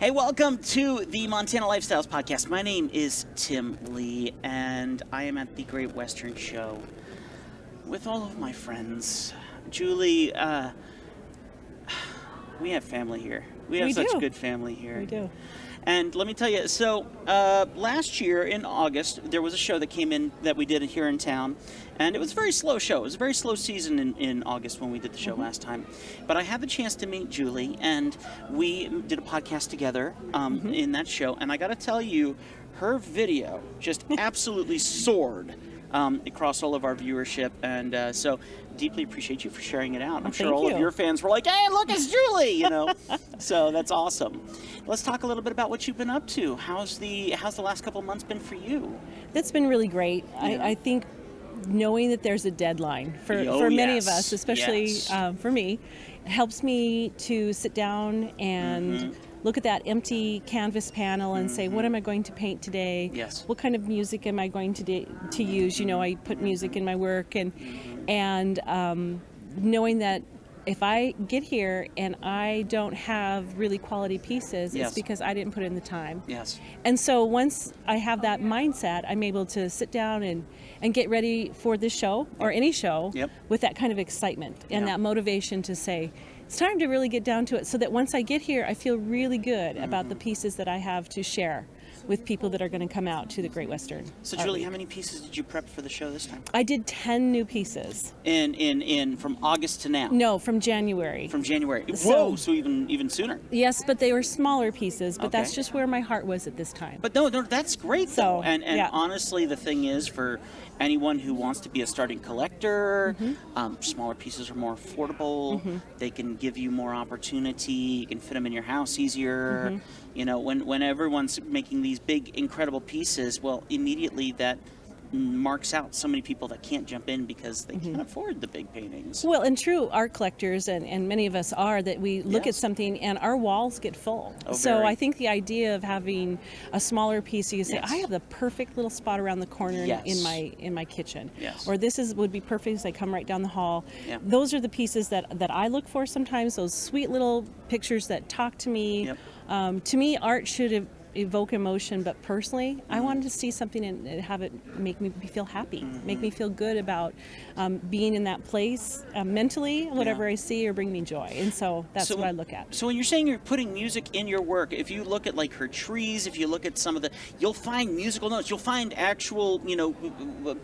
Hey, welcome to the Montana Lifestyles Podcast. My name is Tim Lee, and I am at the Great Western Show with all of my friends. Julie, we have family here. We have such good family here. We do. And let me tell you, so last year in August, there was a show that came in that we did here in town, and it was a very slow show. It was a very slow season in August when we did the show last time. But I had the chance to meet Julie, and we did a podcast together in that show. And I got to tell you, her video just absolutely soared across all of our viewership. And so deeply appreciate you for sharing it out. I'm sure all of your fans were like, hey, look, it's Julie, you know. So that's awesome. Let's talk a little bit about what you've been up to. How's the last couple of months been for you? That's been really great. Yeah. I think knowing that there's a deadline for many of us, especially for me, helps me to sit down and look at that empty canvas panel and say, what am I going to paint today? Yes. What kind of music am I going to use? You know, I put music in my work, and knowing that if I get here and I don't have really quality pieces, it's because I didn't put in the time. Yes. And so once I have that mindset, I'm able to sit down and get ready for this show or any show with that kind of excitement and that motivation to say, it's time to really get down to it, so that once I get here, I feel really good about the pieces that I have to share with people that are going to come out to the Great Western. So Julie, how many pieces did you prep for the show this time? I did 10 new pieces. In from August to now? No, from January. From January. Whoa, so even sooner. Yes, but they were smaller pieces, but that's just where my heart was at this time. But no, that's great though. And honestly, the thing is, for anyone who wants to be a starting collector, smaller pieces are more affordable. They can give you more opportunity. You can fit them in your house easier. You know, when everyone's making these big, incredible pieces, well, immediately that marks out so many people that can't jump in because they can't afford the big paintings. Well, and true art collectors, and many of us are, that we look at something and our walls get full. So I think the idea of having a smaller piece, you can say, I have the perfect little spot around the corner in my kitchen. Or this would be perfect as I come right down the hall. Those are the pieces that I look for sometimes, those sweet little pictures that talk to me. To me, art should evoke emotion, but personally, I wanted to see something and have it make me feel happy, make me feel good about being in that place mentally, whatever I see, or bring me joy. And so that's what I look at. So when you're saying you're putting music in your work, if you look at like her trees, if you look at some of you'll find musical notes, you'll find actual,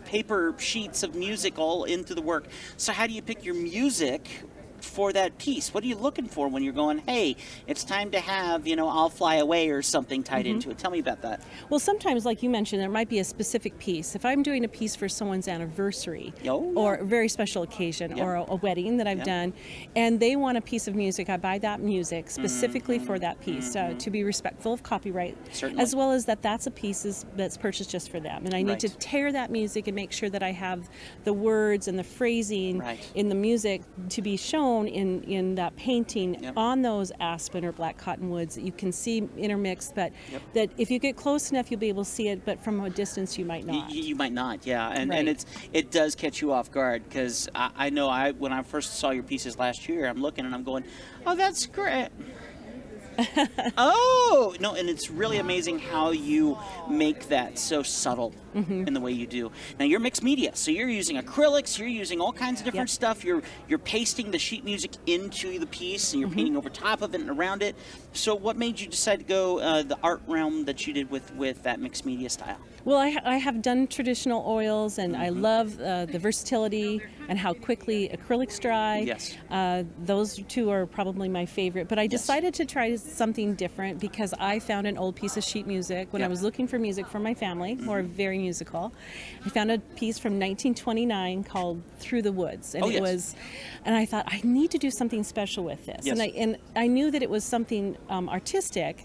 paper sheets of music all into the work. So how do you pick your music for that piece? What are you looking for when you're going, hey, it's time to have, I'll Fly Away or something tied into it? Tell me about that. Well, sometimes, like you mentioned, there might be a specific piece. If I'm doing a piece for someone's anniversary or a very special occasion or a wedding that I've done, and they want a piece of music, I buy that music specifically for that piece to be respectful of copyright, as well as that's a piece that's purchased just for them. And I need to tear that music and make sure that I have the words and the phrasing in the music to be shown in that painting on those aspen or black cottonwoods that you can see intermixed, but that if you get close enough you'll be able to see it, but from a distance you might not. You might not, and it does catch you off guard, because I know when I first saw your pieces last year, I'm looking and I'm going, oh, that's great. Oh, no, and it's really amazing how you make that so subtle in the way you do. Now, you're mixed media, so you're using acrylics, you're using all kinds of different stuff. You're pasting the sheet music into the piece, and you're painting over top of it and around it. So what made you decide to go the art realm that you did with that mixed media style? Well, I have done traditional oils, and I love the versatility and how quickly acrylics dry. Yes. Those two are probably my favorite. But I decided to try something different because I found an old piece of sheet music when I was looking for music for my family, who are very musical. I found a piece from 1929 called Through the Woods. And and I thought, I need to do something special with this. And I knew that it was something artistic.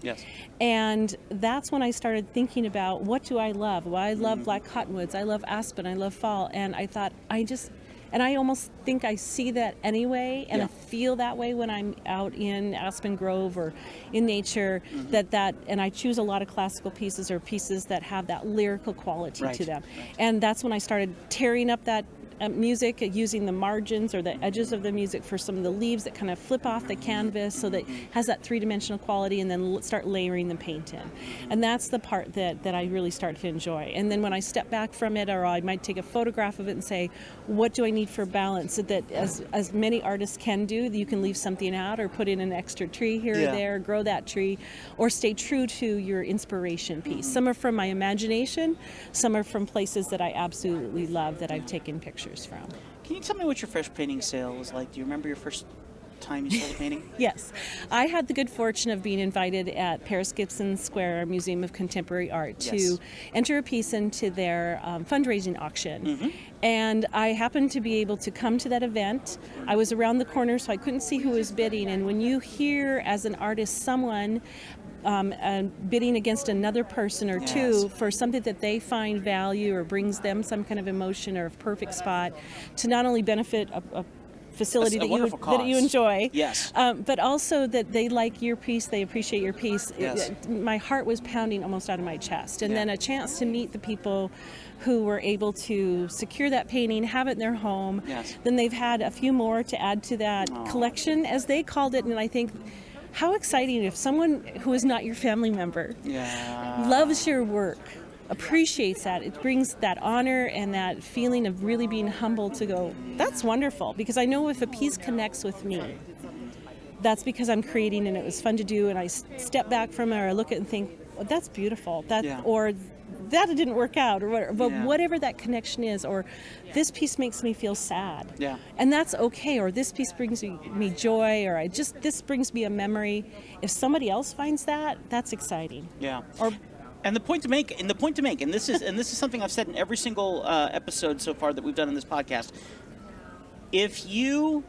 And that's when I started thinking about, what do I love? Well, I love black cottonwoods, I love aspen, I love fall, and I thought, and I almost think I see that anyway, and I feel that way when I'm out in Aspen Grove or in nature, and I choose a lot of classical pieces or pieces that have that lyrical quality to them. And that's when I started tearing up that music using the margins or the edges of the music for some of the leaves that kind of flip off the canvas so that it has that three-dimensional quality, and then start layering the paint in. And that's the part that I really start to enjoy. And then when I step back from it, or I might take a photograph of it and say, what do I need for balance? So that as many artists can do, you can leave something out or put in an extra tree here or there, grow that tree, or stay true to your inspiration piece. Some are from my imagination, some are from places that I absolutely love that I've taken pictures from. Can you tell me what your first painting sale was like? Do you remember your first time you sold a painting? Yes. I had the good fortune of being invited at Paris Gibson Square Museum of Contemporary Art to enter a piece into their fundraising auction. And I happened to be able to come to that event. I was around the corner, so I couldn't see who was bidding. And when you hear, as an artist, someone bidding against another person or two for something that they find value or brings them some kind of emotion or a perfect spot to not only benefit a facility that you enjoy, but also that they like your piece, they appreciate your piece. My heart was pounding almost out of my chest. And then a chance to meet the people who were able to secure that painting, have it in their home. Then they've had a few more to add to that collection, as they called it. And I think, how exciting if someone who is not your family member loves your work, appreciates that. It brings that honor and that feeling of really being humble to go, that's wonderful. Because I know if a piece connects with me, that's because I'm creating and it was fun to do, and I step back from it or I look at it and think, well, that's beautiful. Or that it didn't work out, or whatever. But whatever that connection is, or this piece makes me feel sad. And that's okay. Or this piece brings me joy, or this brings me a memory. If somebody else finds that, that's exciting. And the point to make, and this is something I've said in every single episode so far that we've done in this podcast. If you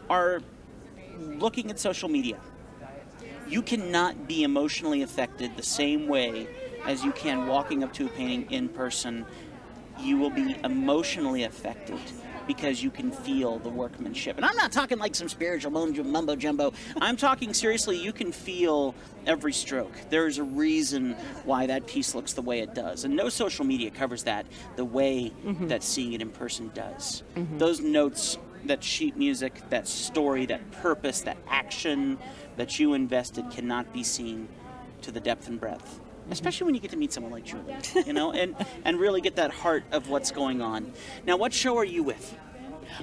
are looking at social media, you cannot be emotionally affected the same way as you can walking up to a painting in person. You will be emotionally affected because you can feel the workmanship. And I'm not talking like some spiritual mumbo jumbo. I'm talking seriously, you can feel every stroke. There's a reason why that piece looks the way it does. And no social media covers that the way that seeing it in person does. Those notes, that sheet music, that story, that purpose, that action that you invested cannot be seen to the depth and breadth. Especially when you get to meet someone like Julie, and really get that heart of what's going on. Now, what show are you with?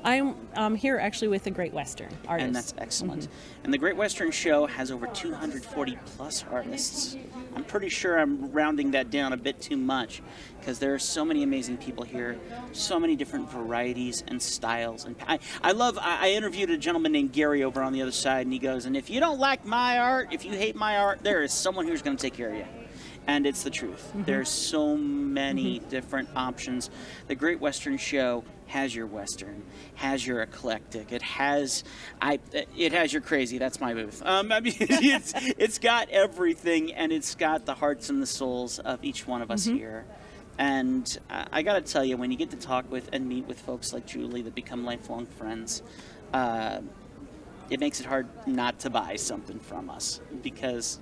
I'm here actually with the Great Western artists. And that's excellent. And the Great Western Show has over 240 plus artists. I'm pretty sure I'm rounding that down a bit too much, because there are so many amazing people here, so many different varieties and styles. And I interviewed a gentleman named Gary over on the other side, and he goes, and if you don't like my art, if you hate my art, there is someone who's going to take care of you. And it's the truth. There's so many different options. The Great Western Show has your Western, has your eclectic. It has your crazy. That's my booth. It's got everything, and it's got the hearts and the souls of each one of us here. And I got to tell you, when you get to talk with and meet with folks like Julie that become lifelong friends, it makes it hard not to buy something from us, because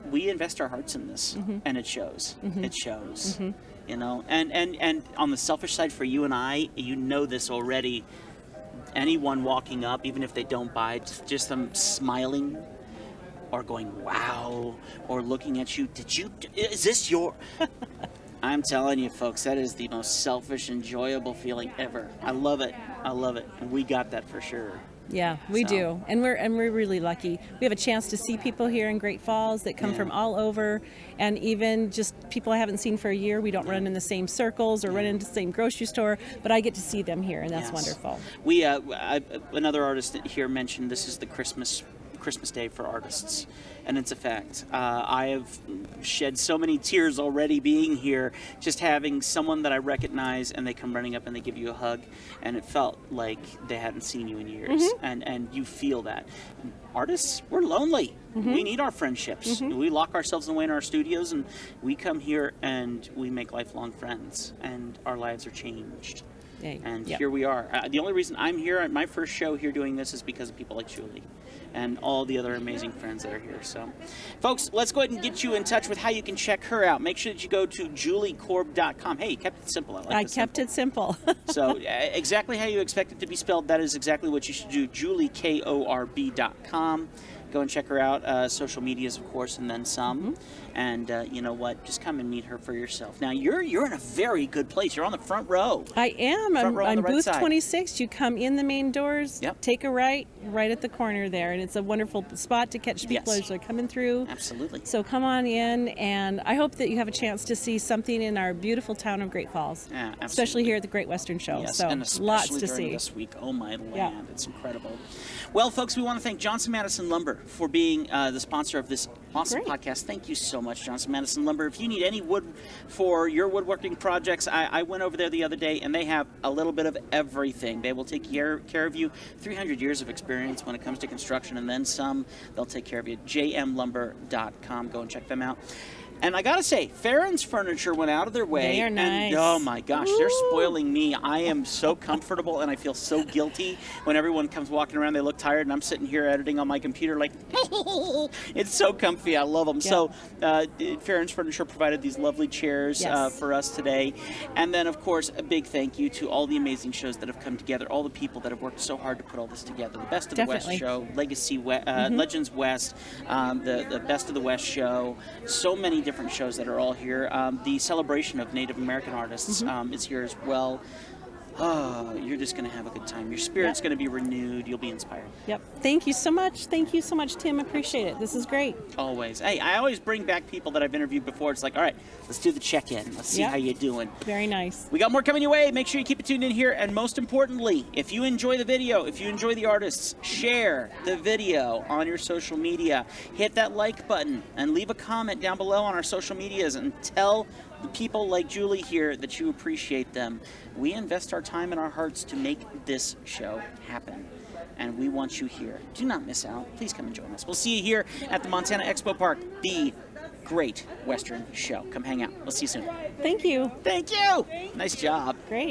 we invest our hearts in this, and it shows. It shows, And on the selfish side for you and I, you know this already. Anyone walking up, even if they don't buy, just them smiling, or going wow, or looking at you. Is this your? I'm telling you, folks, that is the most selfish, enjoyable feeling ever. I love it. And we got that for sure. Yeah, we do, and we're really lucky. We have a chance to see people here in Great Falls that come from all over, and even just people I haven't seen for a year. We don't run in the same circles or run into the same grocery store, but I get to see them here, and that's wonderful. We another artist here mentioned this is the Christmas Day for artists, and it's a fact. I have shed so many tears already being here, just having someone that I recognize, and they come running up and they give you a hug, and it felt like they hadn't seen you in years, and you feel that. Artists, we're lonely. We need our friendships. We lock ourselves away in our studios, and we come here and we make lifelong friends, and our lives are changed. Yay. And Yep. here we are. The only reason I'm here at my first show here doing this is because of people like Julie and all the other amazing friends that are here. So, folks, let's go ahead and get you in touch with how you can check her out. Make sure that you go to juliekorb.com. Hey, you kept it simple. I kept it simple. So exactly how you expect it to be spelled, that is exactly what you should do. juliekorb.com. Go and check her out. Social medias, of course, and then some. And you know what? Just come and meet her for yourself. Now, you're in a very good place. You're on the front row. I am. Front row on I'm the right booth side. 26. You come in the main doors, Yep. take a right at the corner there. And it's a wonderful spot to catch people Yes. as they're coming through. Absolutely. So come on in, and I hope that you have a chance to see something in our beautiful town of Great Falls. Yeah, absolutely. Especially here at the Great Western Show. Yes, So and especially lots to during see. this week. Oh, my land. Yeah. It's incredible. Well, folks, we want to thank Johnson Madison Lumber for being the sponsor of this awesome Great. podcast. Thank you so much, Johnson Madison Lumber. If you need any wood for your woodworking projects, I went over there the other day, and they have a little bit of everything. They will take care of you. 300 years of experience when it comes to construction, and then some. They'll take care of you. jmlumber.com. Go and check them out. And I gotta say, Ferrins Furniture went out of their way. They are nice. And oh my gosh, they're spoiling me. I am so comfortable, and I feel so guilty when everyone comes walking around. They look tired, and I'm sitting here editing on my computer like, it's so comfy. I love them. Yeah. So Ferrins Furniture provided these lovely chairs Yes. for us today. And then, of course, a big thank you to all the amazing shows that have come together, all the people that have worked so hard to put all this together. The Best of the West Definitely. show, Legacy Legends West, the Best of the West show, so many different shows that are all here. The celebration of Native American artists is here as well. Oh, you're just going to have a good time. Your spirit's Yep. going to be renewed. You'll be inspired. Yep. Thank you so much. Thank you so much, Tim. Appreciate it. This is great. Always. Hey, I always bring back people that I've interviewed before. It's like, all right, let's do the check-in. Let's see Yep. how you're doing. Very nice. We got more coming your way. Make sure you keep it tuned in here. And most importantly, if you enjoy the video, if you enjoy the artists, share the video on your social media. Hit that like button and leave a comment down below on our social medias and tell the people like Julie here that you appreciate them. We invest our time and our hearts to make this show happen. And we want you here. Do not miss out. Please come and join us. We'll see you here at the Montana Expo Park, the Great Western Show. Come hang out. We'll see you soon. Thank you. Thank you. Nice job. Great.